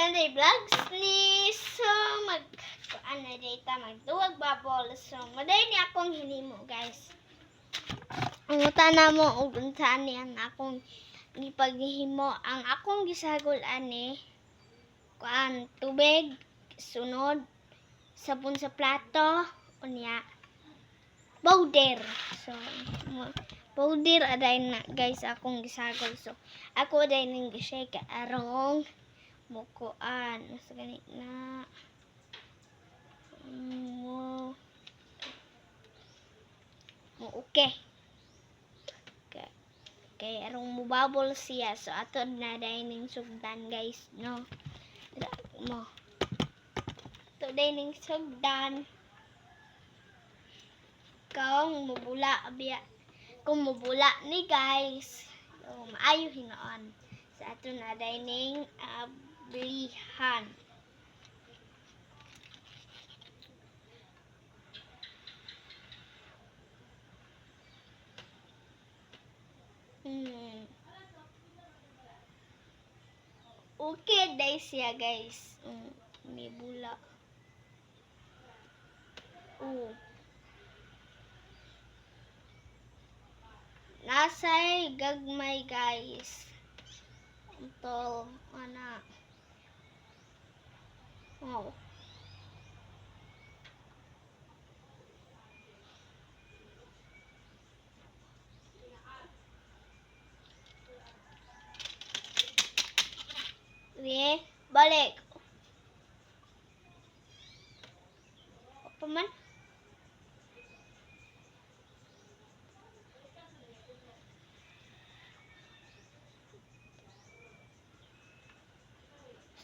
Sunday vlogs ni so ano data magduwag bubble so maday ni akong hinimo guys. Ang utana mo ug unsa ni ang akong gipaghimo ang akong gisagol ani kuan tubig sunod sabon sa plato unya powder. So powder aday na guys akong gisagol so ako aday ning gi-shake arong mukuan sa gani na mo okay kay arong mubabol siya so ato na dining sugdan guys no mo to dining sugdan kung mubula biya kung mubula ni guys so maayo hinoon sa ato na dining ablihan. Okay day siya guys. May bula. Nasay gagmay guys. Ito ana. Wow. Balik. Apa man?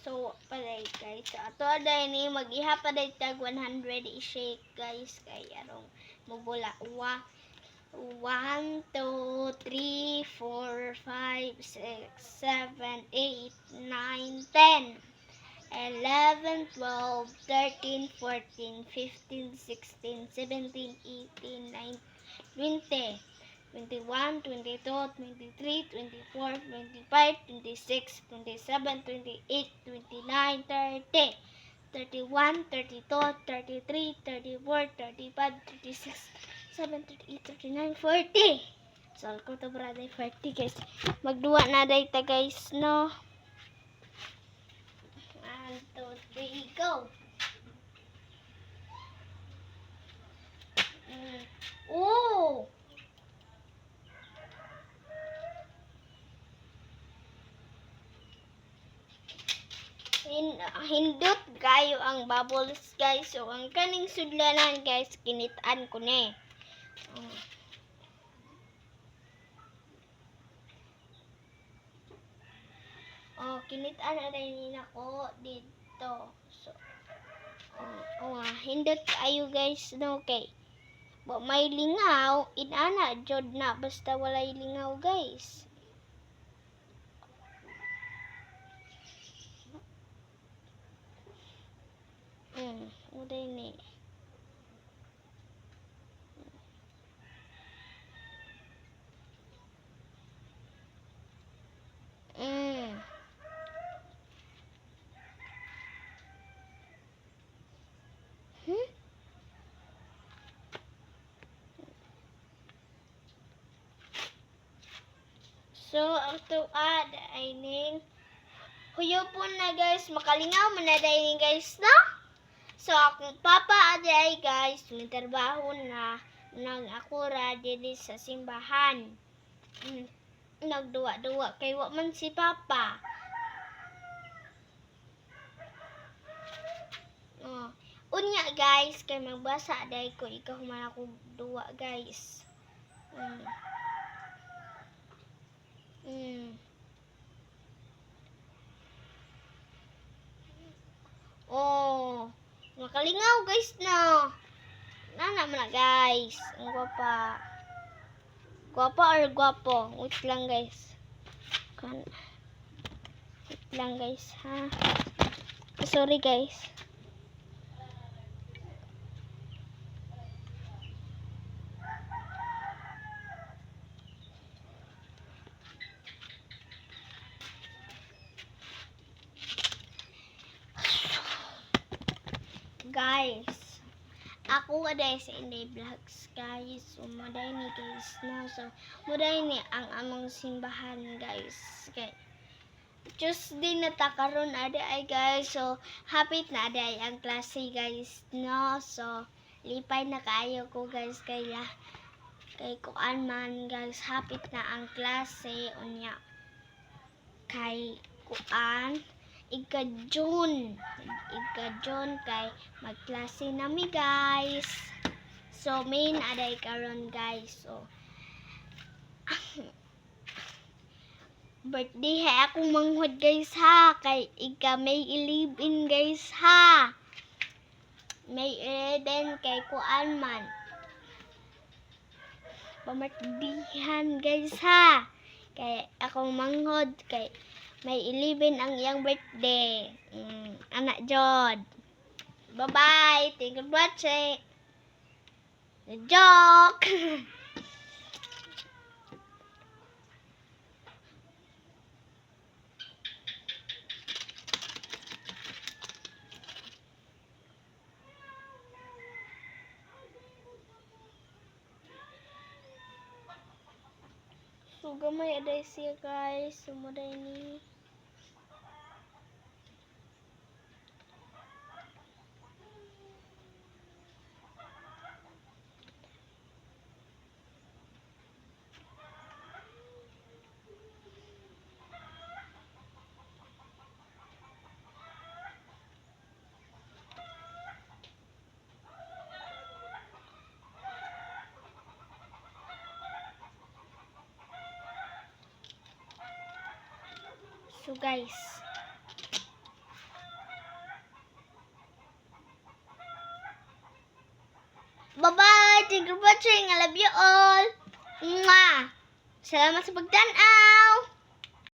So, paday guys. So, ato aday ni mag-iha paday tag 100 i-shake guys kay arong mubula. 1, 2, 3, 4, 5, 6, 7, 8, 9, 10. 11, 12, 13, 14, 15, 16, 17, 18, 19, 20, 21, 22, 23, 24, 25, 26, 27, 28, 29, 30, 31, 32, 33, 34, 35, 36, 37, 38, 39, 40. So, ko to brother 40 guys. Magduwa na dayta guys no. 1, 2, 3, go! Oh! Hindot kayo ang bubbles guys. So, ang kaning sudlanan guys, kinitaan ko ne. Kinitaan na rin ako dito. So, hindot kayo guys no kay may lingaw inana jod na basta walay lingaw guys. Uday ni So, ang tuad ay ning huyopon na guys. Makalingaw man na ning guys no? So, akong papa aday guys. May trabaho na nang ako ra dili sa simbahan. Nagduwa-duwa kay wa man si papa. Unya guys kay magbasa aday ko ikaw man ako duwa guys. Makalingaw guys no. Nana man na guys. Ang gwapa. Gwapa or gwapo? Wait lang guys. Wait lang guys ha. Sorry guys. guys. Ako aday sa Inday Vlogs guys. So muday ni guys no. So muday ni ang among simbahan guys. Okay. Tuesday na ta karon ada ay guys. So hapit na ada ay ang klase guys no. So lipay na kaayo ko guys kaya kay kuan man guys hapit na ang klase unya kay kuan ika-June kay magklase nami guys. So main aday karon guys. So birthday hay akong manghud guys ha kay ika May 11 guys ha. May 11 kay kuan man pamartihan guys ha. Kay akong manghod kay May 11 ang iyang birthday. Anak Jod. Bye-bye. Thank you for watching. The joke. So gamay aday siya guys. Sumuday ni. So guys. Bye-bye. Thank you for watching. I love you all. Mwah. Salamat sa pagtanaw.